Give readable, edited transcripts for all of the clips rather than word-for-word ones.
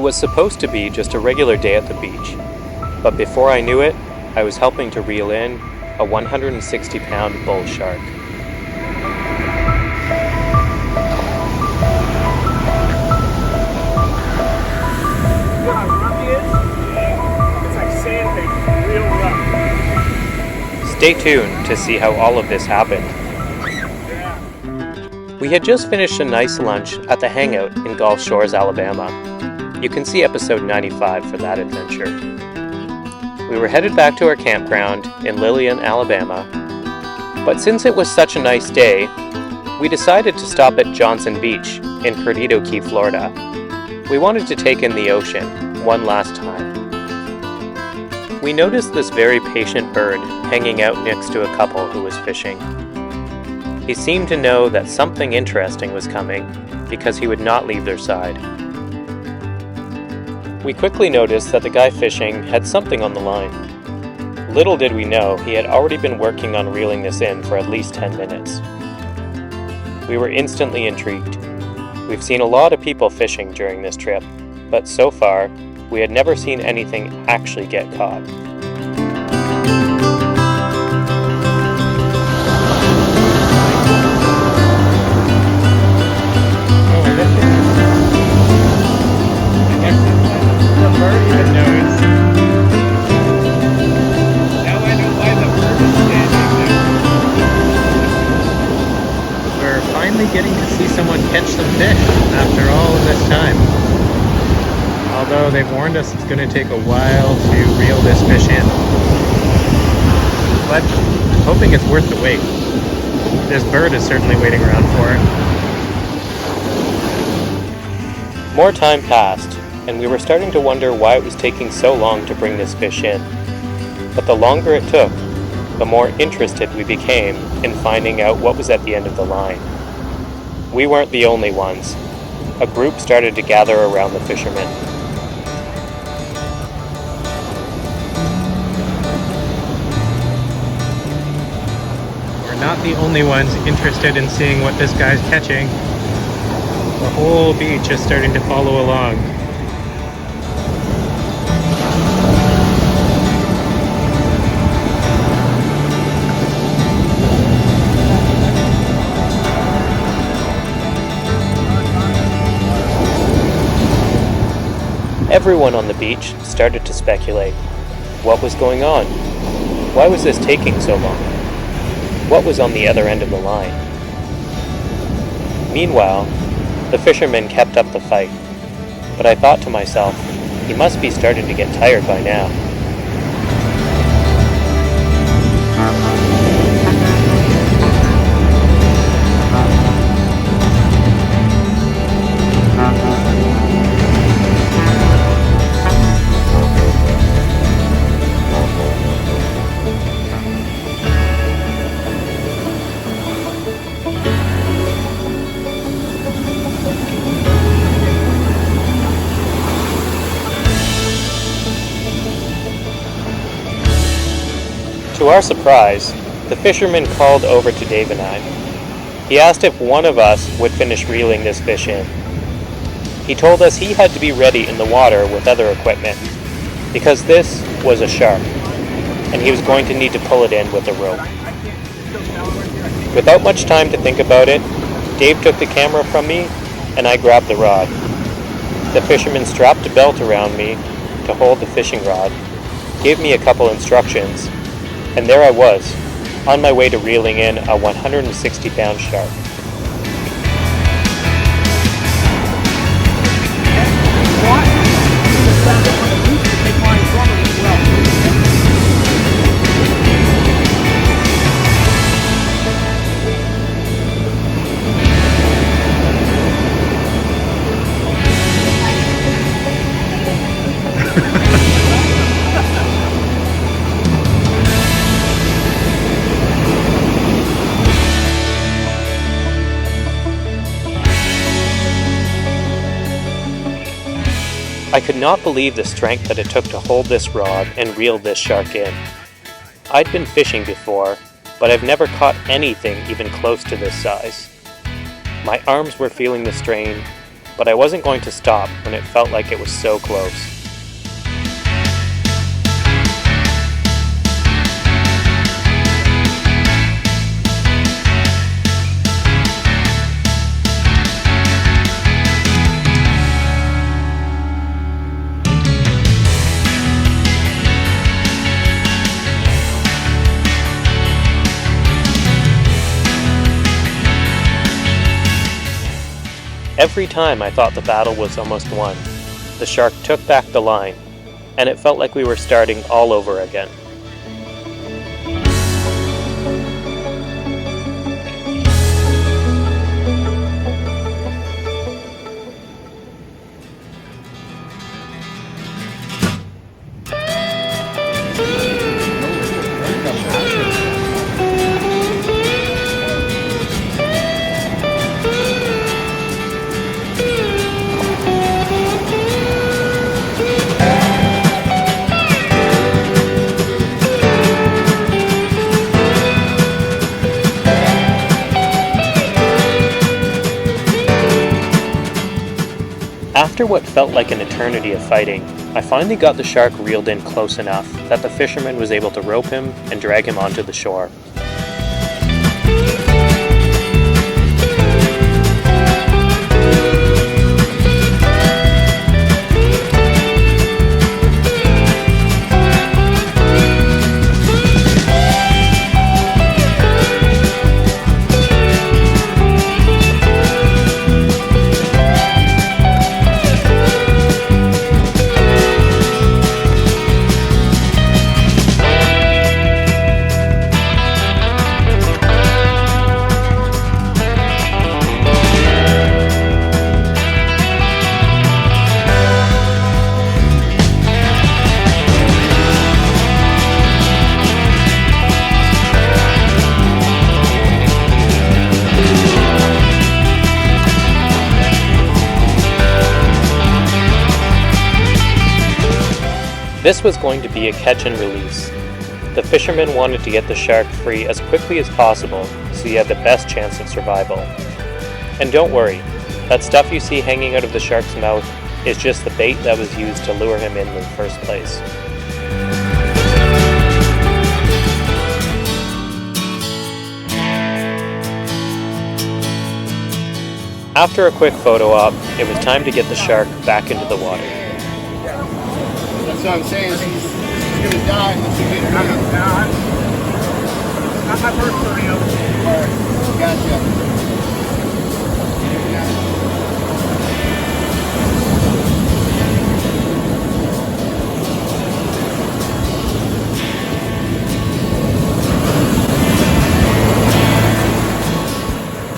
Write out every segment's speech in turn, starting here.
was supposed to be just a regular day at the beach, but before I knew it, I was helping to reel in a 160-pound bull shark. Stay tuned to see how all of this happened. We had just finished a nice lunch at the Hangout in Gulf Shores, Alabama. You can see episode 95 for that adventure. We were headed back to our campground in Lillian, Alabama, but since it was such a nice day, we decided to stop at Johnson Beach in Perdido Key, Florida. We wanted to take in the ocean one last time. We noticed this very patient bird hanging out next to a couple who was fishing. He seemed to know that something interesting was coming because he would not leave their side. We quickly noticed that the guy fishing had something on the line. Little did we know he had already been working on reeling this in for at least 10 minutes. We were instantly intrigued. We've seen a lot of people fishing during this trip, but so far, we had never seen anything actually get caught. We're finally getting to see someone catch some fish after all of this time. Although they've warned us it's going to take a while to reel this fish in. But I'm hoping it's worth the wait. This bird is certainly waiting around for it. More time passed, and we were starting to wonder why it was taking so long to bring this fish in. But the longer it took, the more interested we became in finding out what was at the end of the line. We weren't the only ones. A group started to gather around the fishermen. We're not the only ones interested in seeing what this guy's catching. The whole beach is starting to follow along. Everyone on the beach started to speculate. What was going on? Why was this taking so long? What was on the other end of the line? Meanwhile, the fishermen kept up the fight, but I thought to myself, he must be starting to get tired by now. To our surprise, the fisherman called over to Dave and I. He asked if one of us would finish reeling this fish in. He told us he had to be ready in the water with other equipment, because this was a shark, and he was going to need to pull it in with a rope. Without much time to think about it, Dave took the camera from me, and I grabbed the rod. The fisherman strapped a belt around me to hold the fishing rod, gave me a couple instructions, and there I was, on my way to reeling in a 160-pound shark. I could not believe the strength that it took to hold this rod and reel this shark in. I'd been fishing before, but I've never caught anything even close to this size. My arms were feeling the strain, but I wasn't going to stop when it felt like it was so close. Every time I thought the battle was almost won, the shark took back the line, and it felt like we were starting all over again. After what felt like an eternity of fighting, I finally got the shark reeled in close enough that the fisherman was able to rope him and drag him onto the shore. This was going to be a catch and release. The fisherman wanted to get the shark free as quickly as possible so he had the best chance of survival. And don't worry, that stuff you see hanging out of the shark's mouth is just the bait that was used to lure him in the first place. After a quick photo op, it was time to get the shark back into the water. That's what I'm saying, is he's gonna die unless you get him out. Not my first rodeo. Alright, gotcha.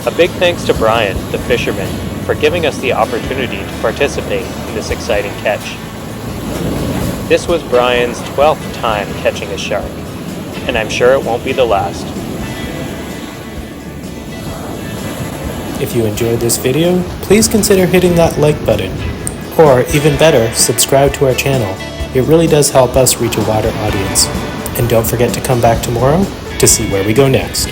A big thanks to Brian, the fisherman, for giving us the opportunity to participate in this exciting catch. This was Brian's 12th time catching a shark, and I'm sure it won't be the last. If you enjoyed this video, please consider hitting that like button, or even better, subscribe to our channel. It really does help us reach a wider audience. And don't forget to come back tomorrow to see where we go next.